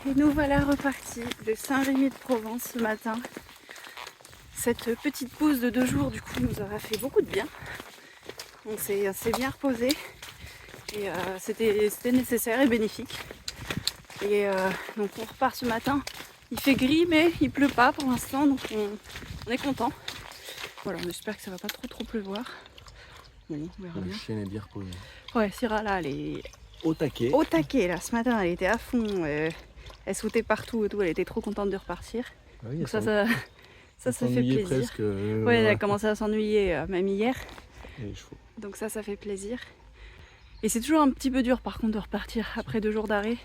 Et nous voilà repartis de Saint-Rémy-de-Provence ce matin. Cette petite pause de 2 jours du coup nous aura fait beaucoup de bien. On s'est bien reposé et c'était nécessaire et bénéfique. Et donc on repart ce matin. Il fait gris mais il pleut pas pour l'instant, donc on est content. Voilà, on espère que ça va pas trop pleuvoir. Bon, on verra bien. La chienne est bien reposée. Ouais, Syrah là, elle est Au taquet. au taquet là. Ce matin, elle était à fond. Elle sautait partout et tout. Elle était trop contente de repartir. Oui, Donc ça fait plaisir. Presque, Ouais, elle a commencé à s'ennuyer même hier. Et les chevaux. Donc ça fait plaisir. Et c'est toujours un petit peu dur par contre de repartir après 2 jours d'arrêt.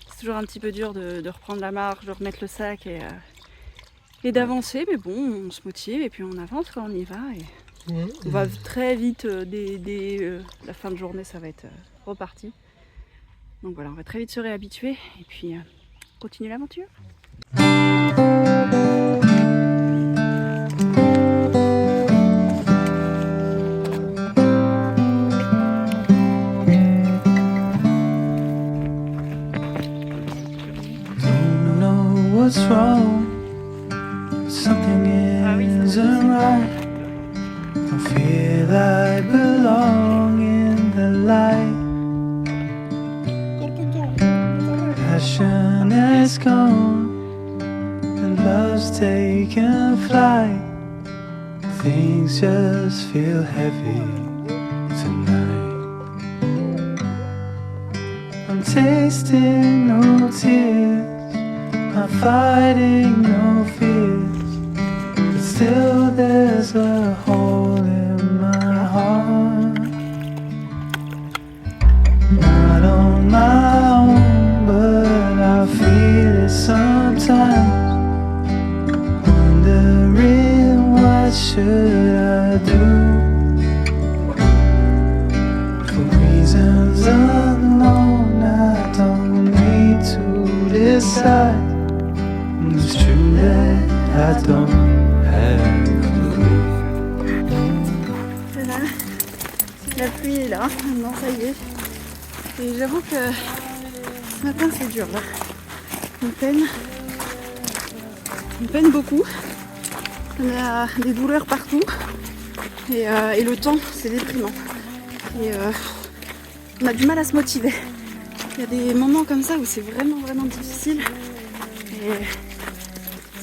C'est toujours un petit peu dur de reprendre la marche, de remettre le sac et d'avancer. Mais bon, on se motive et puis on avance quand on y va. Et on va très vite, dès la fin de journée, ça va être reparti. Donc voilà, on va très vite se réhabituer et puis continuer l'aventure. What's wrong? Something isn't right. Don't feel I belong in the light. Passion is gone and love's taken flight. Things just feel heavy tonight. I'm tasting no tears. I'm fighting no fears, but still there's a hole in my heart. Not on my own, but I feel it sometimes. Wondering what should I do? For reasons unknown, I don't need to decide. It's true that I don't have a clue. C'est là, la pluie est là, maintenant ça y est. Et j'avoue que ce matin c'est dur là. On peine beaucoup. On a des douleurs partout. Et le temps c'est déprimant. Et on a du mal à se motiver. Il y a des moments comme ça où c'est vraiment difficile. Et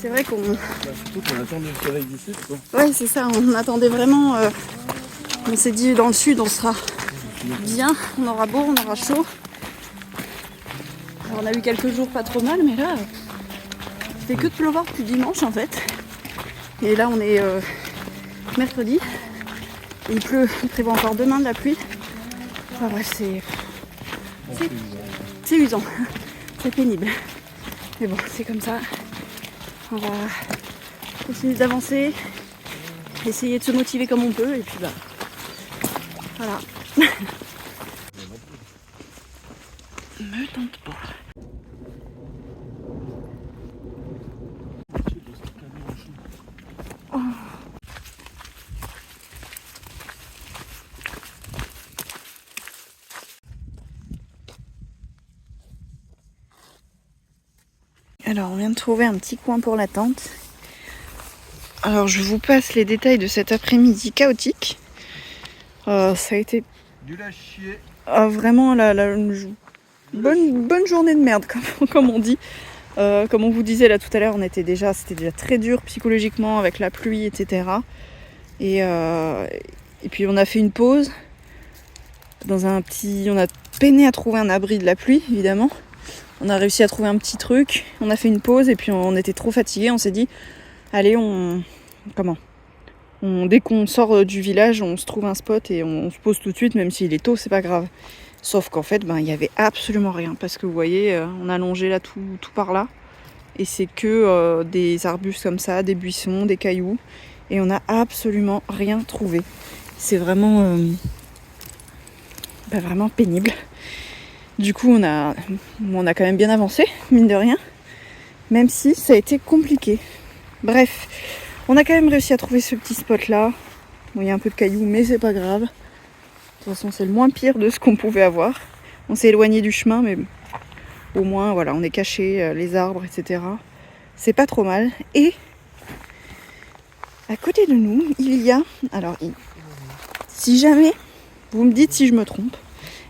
c'est vrai qu'on... surtout qu'on attend le soleil du sud, quoi. Ouais, c'est ça, on attendait vraiment... on s'est dit dans le sud on sera bien, on aura beau, on aura chaud. Alors, on a eu quelques jours pas trop mal, mais là, il fait que de pleuvoir depuis dimanche en fait. Et là on est mercredi. Et il pleut, il prévoit encore demain de la pluie. Enfin bref, c'est usant, c'est pénible. Mais bon, c'est comme ça. On va continuer d'avancer, essayer de se motiver comme on peut, et puis bah voilà. Me tente pas. Oh. Alors on vient de trouver un petit coin pour la tente. Alors je vous passe les détails de cet après-midi chaotique. Ça a été Du à chier. vraiment une bonne journée de merde comme on dit. Comme on vous disait là tout à l'heure, c'était déjà très dur psychologiquement avec la pluie, etc. Et puis on a fait une pause on a peiné à trouver un abri de la pluie évidemment. On a réussi à trouver un petit truc, on a fait une pause et puis on était trop fatigués, on s'est dit allez dès qu'on sort du village, on se trouve un spot et on se pose tout de suite, même s'il est tôt, c'est pas grave. Sauf qu'en fait, il y avait absolument rien parce que vous voyez, on a longé là tout par là et c'est que des arbustes comme ça, des buissons, des cailloux et on n'a absolument rien trouvé. C'est vraiment vraiment pénible. Du coup, on a quand même bien avancé, mine de rien, même si ça a été compliqué. Bref, on a quand même réussi à trouver ce petit spot là. Bon, il y a un peu de cailloux, mais c'est pas grave. De toute façon, c'est le moins pire de ce qu'on pouvait avoir. On s'est éloigné du chemin, mais Au moins, voilà, on est caché, les arbres, etc. C'est pas trop mal. Et à côté de nous, il y a... Alors, si jamais, vous me dites si je me trompe,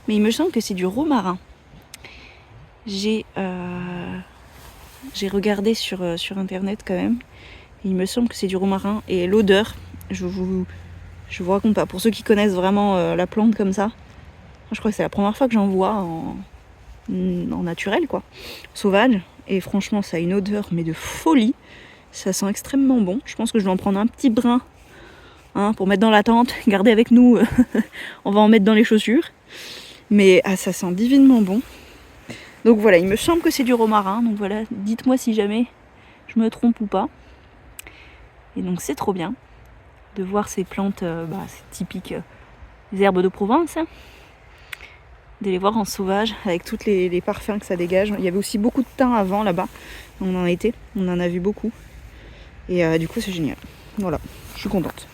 mais il me semble que c'est du romarin. J'ai regardé sur internet quand même. Il me semble que c'est du romarin. Et l'odeur, je vous raconte pas. Pour ceux qui connaissent vraiment la plante comme ça, je crois que c'est la première fois que j'en vois en naturel, quoi. Sauvage. Et franchement, ça a une odeur, mais de folie. Ça sent extrêmement bon. Je pense que je vais en prendre un petit brin pour mettre dans la tente. Garder avec nous. On va en mettre dans les chaussures. Mais ça sent divinement bon. Donc voilà, il me semble que c'est du romarin. Donc voilà, dites-moi si jamais je me trompe ou pas. Et donc c'est trop bien de voir ces plantes, c'est typique des herbes de Provence. De les voir en sauvage avec tous les parfums que ça dégage. Il y avait aussi beaucoup de thym avant là-bas. On en a vu beaucoup. Et du coup c'est génial. Voilà, je suis contente.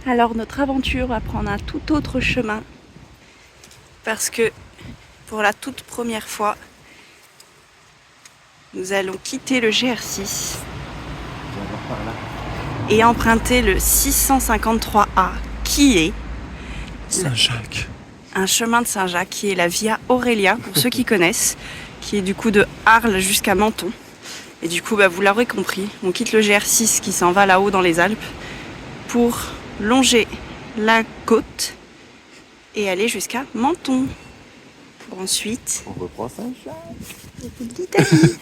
Alors notre aventure va prendre un tout autre chemin parce que pour la toute première fois, nous allons quitter le GR6 et emprunter le 653A qui est Saint-Jacques. Un chemin de Saint-Jacques qui est la Via Aurelia pour ceux qui connaissent, qui est du coup de Arles jusqu'à Menton. Et du coup vous l'aurez compris, on quitte le GR6 qui s'en va là-haut dans les Alpes pour longer la côte et aller jusqu'à Menton. Pour ensuite... On reprend Saint-Jacques. l'Italie.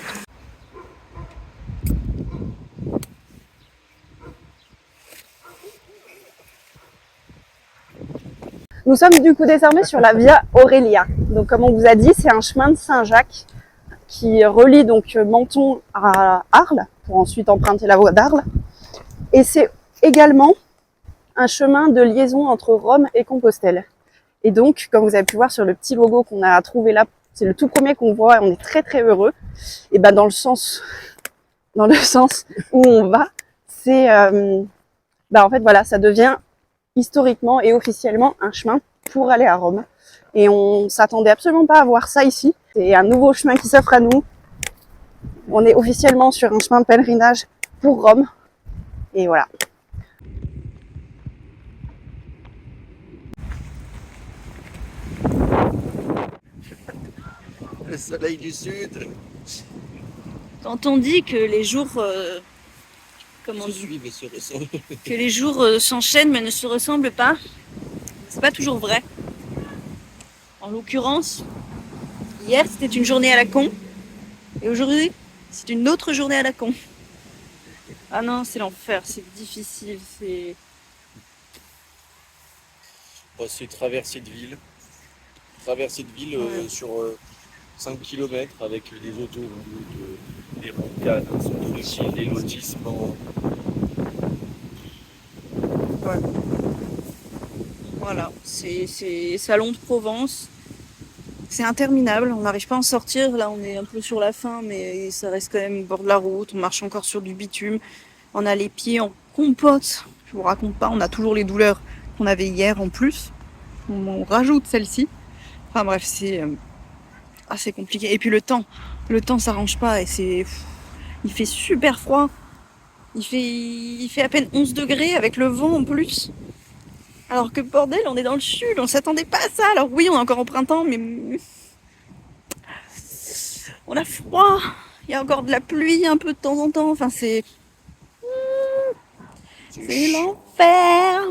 Nous sommes du coup désormais sur la Via Aurelia. Donc comme on vous a dit, c'est un chemin de Saint-Jacques qui relie donc Menton à Arles pour ensuite emprunter la voie d'Arles. Et c'est également un chemin de liaison entre Rome et Compostelle. Et donc, comme vous avez pu voir sur le petit logo qu'on a trouvé là, c'est le tout premier qu'on voit et on est très très heureux. Et dans le sens où on va, c'est en fait voilà, ça devient historiquement et officiellement un chemin pour aller à Rome. Et on s'attendait absolument pas à voir ça ici. C'est un nouveau chemin qui s'offre à nous. On est officiellement sur un chemin de pèlerinage pour Rome. Et voilà. Le soleil du sud. Quand on dit que les jours... comment on dit ? Suivent et se ressemblent. Que les jours s'enchaînent mais ne se ressemblent pas, c'est pas toujours vrai. En l'occurrence, hier c'était une journée à la con et aujourd'hui c'est une autre journée à la con. Ah non, c'est l'enfer, c'est difficile, c'est... C'est traversée de ville. Ouais. Sur 5 km avec des autoroutes, des rocades, un centre-ville, des lotissements. Ouais. Voilà, c'est Salon de Provence. C'est interminable, on n'arrive pas à en sortir. Là, on est un peu sur la fin, mais ça reste quand même au bord de la route. On marche encore sur du bitume. On a les pieds en compote. Je vous raconte pas, on a toujours les douleurs qu'on avait hier en plus. On rajoute celle-ci. Enfin bref, c'est assez compliqué. Et puis le temps s'arrange pas et il fait super froid. Il fait à peine 11 degrés avec le vent en plus. Alors que bordel, on est dans le sud, on s'attendait pas à ça. Alors oui, on est encore au printemps, mais on a froid. Il y a encore de la pluie un peu de temps en temps. Enfin, c'est l'enfer.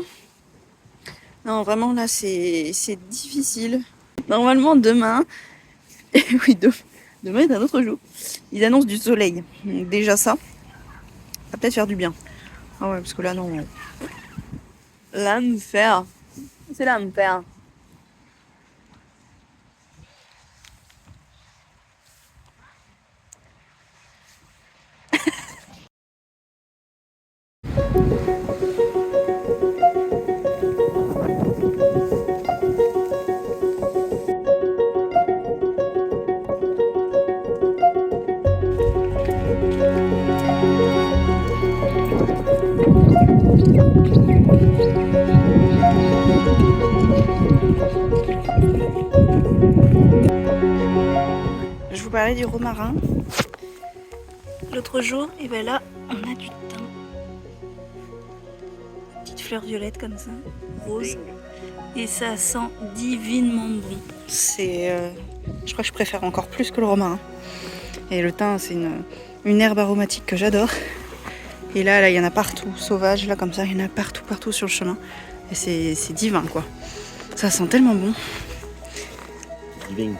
Non, vraiment là, c'est difficile. Normalement, demain, oui, demain est un autre jour. Ils annoncent du soleil. Donc, déjà ça va peut-être faire du bien. Ah ouais, parce que là, non. L'enfer. C'est l'enfer. Je vous parlais du romarin l'autre jour, et ben là on a du thym. Petite fleur violette comme ça, rouge, et ça sent divinement bon. Je crois que je préfère encore plus que le romarin. Et le thym, c'est une herbe aromatique que j'adore. Et là, il y en a partout, sauvage, là comme ça, il y en a partout sur le chemin. Et c'est divin quoi. Ça sent tellement bon. Divin.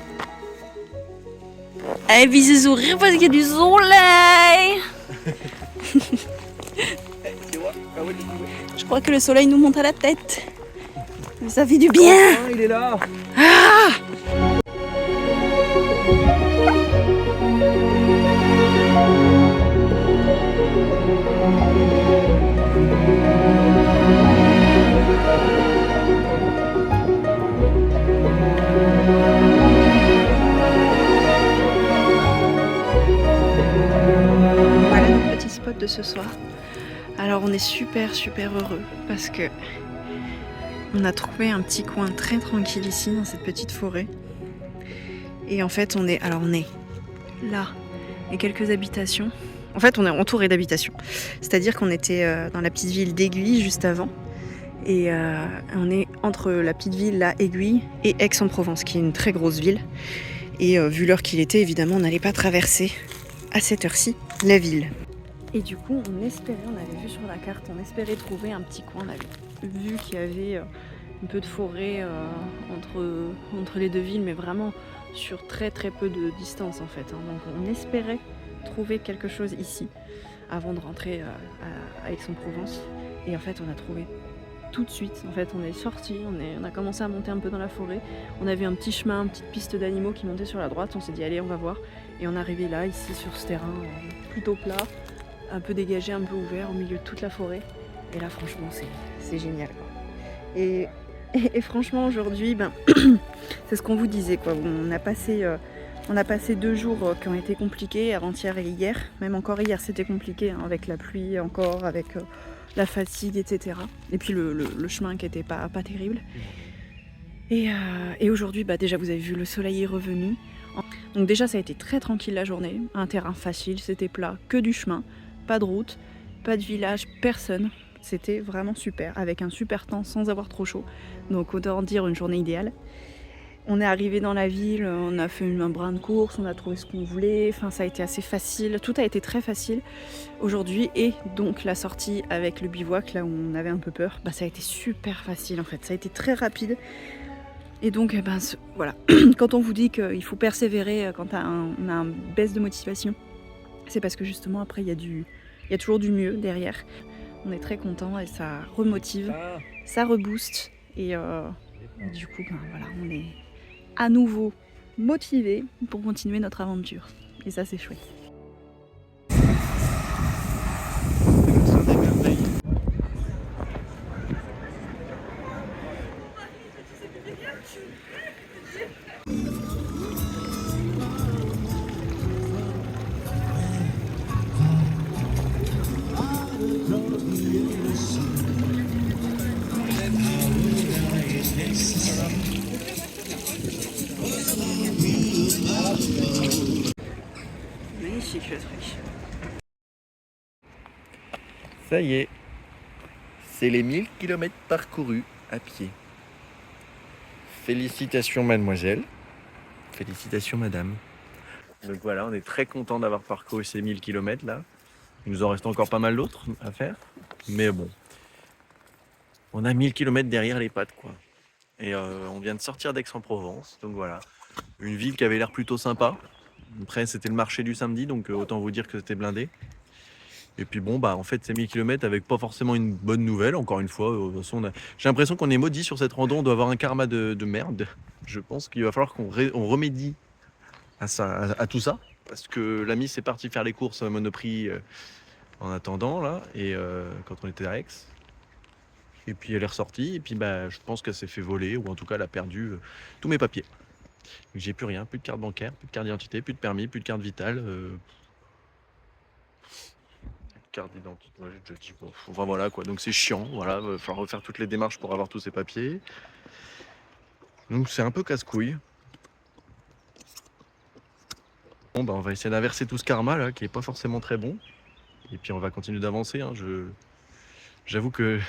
Allez, bisous sourire parce qu'il y a du soleil. Je crois que le soleil nous monte à la tête. Mais ça fait du bien. Oh, il est là. Voilà notre petit spot de ce soir. Alors on est super heureux parce que on a trouvé un petit coin très tranquille ici dans cette petite forêt. Et en fait on est là et quelques habitations. En fait on est entouré d'habitations. C'est-à-dire qu'on était dans la petite ville d'Aiguille juste avant. Et on est entre la petite ville là, Aiguille, et Aix-en-Provence, qui est une très grosse ville. Et vu l'heure qu'il était, évidemment, on n'allait pas traverser à cette heure-ci la ville. Et du coup, on avait vu sur la carte, on espérait trouver un petit coin. On avait vu qu'il y avait un peu de forêt entre les deux villes, mais vraiment sur très peu de distance en fait. Donc on espérait trouver quelque chose ici avant de rentrer à Aix-en-Provence. Et en fait, on a trouvé tout de suite. En fait, on est sorti, on a commencé à monter un peu dans la forêt. On avait un petit chemin, une petite piste d'animaux qui montait sur la droite. On s'est dit allez, on va voir. Et on est arrivé là, ici, sur ce terrain plutôt plat, un peu dégagé, un peu ouvert, au milieu de toute la forêt. Et là, franchement, c'est génial, quoi. Et franchement, aujourd'hui, c'est ce qu'on vous disait, quoi. On a passé 2 jours qui ont été compliqués, avant-hier et hier. Même encore hier, c'était compliqué, hein, avec la pluie encore, avec la fatigue, etc. Et puis le chemin qui était pas terrible. Et aujourd'hui, déjà vous avez vu, le soleil est revenu. Donc déjà ça a été très tranquille la journée, un terrain facile, c'était plat, que du chemin, pas de route, pas de village, personne. C'était vraiment super, avec un super temps sans avoir trop chaud. Donc autant dire une journée idéale. On est arrivé dans la ville, on a fait un brin de course, on a trouvé ce qu'on voulait, enfin ça a été assez facile, tout a été très facile aujourd'hui. Et donc la sortie avec le bivouac, là où on avait un peu peur, ça a été super facile en fait, ça a été très rapide. Et donc voilà, quand on vous dit qu'il faut persévérer quand on a une baisse de motivation, c'est parce que justement après il y a toujours du mieux derrière. On est très content et ça remotive, ça rebooste et du coup voilà, on est à nouveau motivés pour continuer notre aventure. Et ça c'est chouette. Magnifique le truc. Ça y est, c'est les 1000 km parcourus à pied. Félicitations mademoiselle, félicitations madame. Donc voilà, on est très content d'avoir parcouru ces 1000 km là. Il nous en reste encore pas mal d'autres à faire, mais bon. On a 1000 km derrière les pattes quoi. Et on vient de sortir d'Aix-en-Provence, donc voilà. Une ville qui avait l'air plutôt sympa. Après c'était le marché du samedi, donc autant vous dire que c'était blindé. Et puis bon, en fait, ces 1000 km avec pas forcément une bonne nouvelle, encore une fois. De toute façon, j'ai l'impression qu'on est maudit sur cette rando, on doit avoir un karma de merde. Je pense qu'il va falloir qu'on remédie à tout ça. Parce que l'ami c'est parti faire les courses à Monoprix en attendant, là, et quand on était à Aix. Et puis elle est ressortie, et puis je pense qu'elle s'est fait voler, ou en tout cas elle a perdu tous mes papiers. Donc, j'ai plus rien, plus de carte bancaire, plus de carte d'identité, plus de permis, plus de carte vitale. carte d'identité. Ouais, j'ai déjà dit, bon, enfin voilà quoi. Donc c'est chiant, voilà, il va falloir refaire toutes les démarches pour avoir tous ces papiers. Donc c'est un peu casse-couille. Bon bah on va essayer d'inverser tout ce karma là, qui est pas forcément très bon. Et puis on va continuer d'avancer. Hein. J'avoue que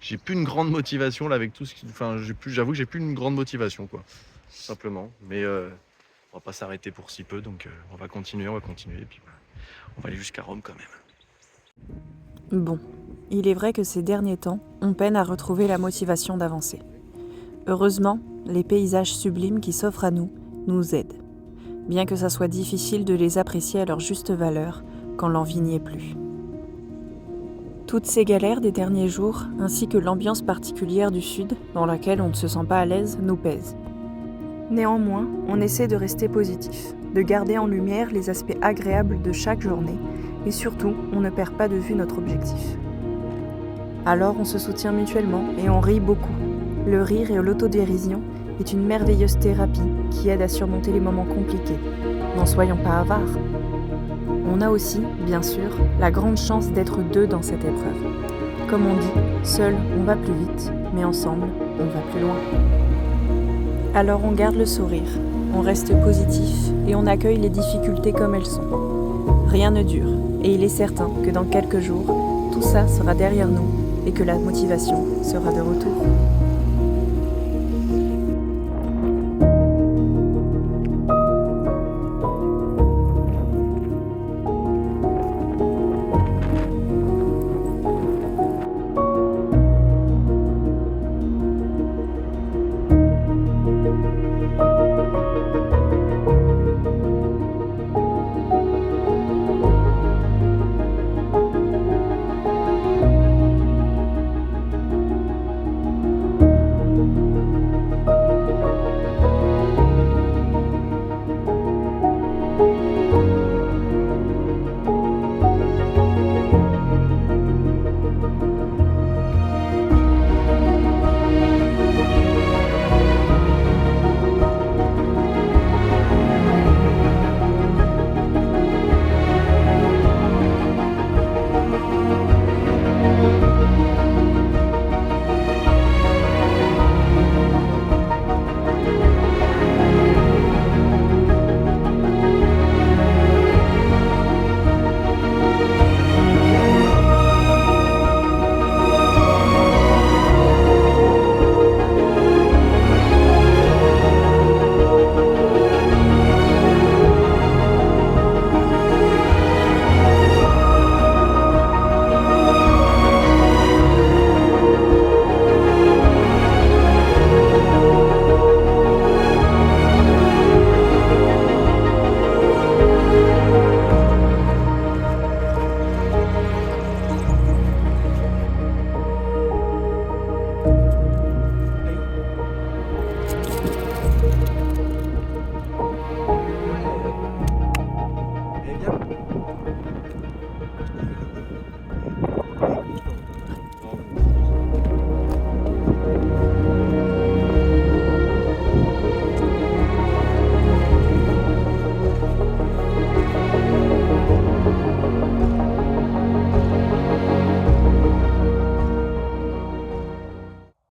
j'ai plus une grande motivation là avec tout ce qui. Enfin, j'avoue que j'ai plus une grande motivation quoi. Simplement. Mais on va pas s'arrêter pour si peu, donc on va continuer. Et puis voilà. On va aller jusqu'à Rome quand même. Bon, il est vrai que ces derniers temps, on peine à retrouver la motivation d'avancer. Heureusement, les paysages sublimes qui s'offrent à nous aident. Bien que ça soit difficile de les apprécier à leur juste valeur quand l'envie n'y est plus. Toutes ces galères des derniers jours, ainsi que l'ambiance particulière du Sud, dans laquelle on ne se sent pas à l'aise, nous pèsent. Néanmoins, on essaie de rester positif, de garder en lumière les aspects agréables de chaque journée, et surtout, on ne perd pas de vue notre objectif. Alors on se soutient mutuellement et on rit beaucoup. Le rire et l'autodérision est une merveilleuse thérapie qui aide à surmonter les moments compliqués. N'en soyons pas avares. On a aussi, bien sûr, la grande chance d'être deux dans cette épreuve. Comme on dit, seul on va plus vite, mais ensemble on va plus loin. Alors on garde le sourire, on reste positif et on accueille les difficultés comme elles sont. Rien ne dure, et il est certain que dans quelques jours, tout ça sera derrière nous et que la motivation sera de retour.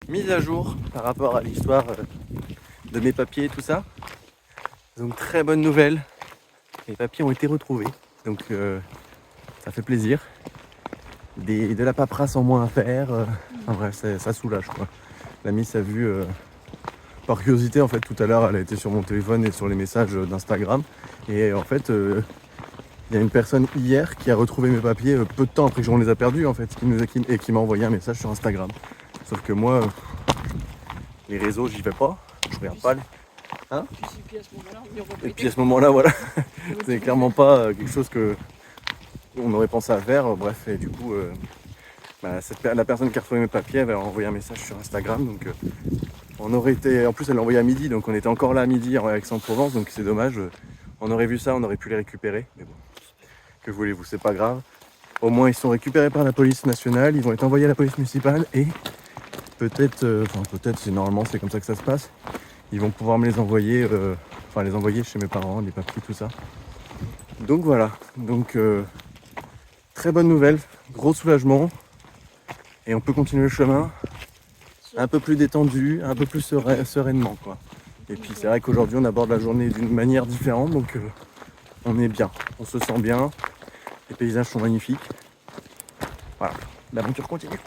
Mise à jour par rapport à l'histoire de mes papiers et tout ça. Donc très bonne nouvelle, les papiers ont été retrouvés, donc ça fait plaisir. De la paperasse en moins à faire, enfin bref, ça soulage quoi. L'amie s'est vue par curiosité en fait tout à l'heure, elle a été sur mon téléphone et sur les messages d'Instagram et en fait il y a une personne hier qui a retrouvé mes papiers peu de temps après que on les a perdus en fait, qui m'a envoyé un message sur Instagram. Sauf que moi, les réseaux, j'y vais pas, je regarde pas. Hein ? Et puis à ce moment-là, voilà, c'est clairement pas quelque chose que on aurait pensé à faire. Bref, et du coup, la personne qui a retrouvé mes papiers avait envoyé un message sur Instagram. Donc on aurait été, en plus elle l'a envoyé à midi, donc on était encore là à midi à Aix-en-Provence, donc c'est dommage. On aurait vu ça, on aurait pu les récupérer. Mais bon, que voulez-vous, c'est pas grave. Au moins ils sont récupérés par la police nationale, ils vont être envoyés à la police municipale et peut-être, c'est normalement c'est comme ça que ça se passe. Ils vont pouvoir me les envoyer, les envoyer chez mes parents, les papiers, tout ça. Donc voilà, donc très bonne nouvelle, gros soulagement. Et on peut continuer le chemin un peu plus détendu, un peu plus sereinement, quoi. Et puis c'est vrai qu'aujourd'hui on aborde la journée d'une manière différente, donc on est bien, on se sent bien, les paysages sont magnifiques. Voilà, l'aventure continue.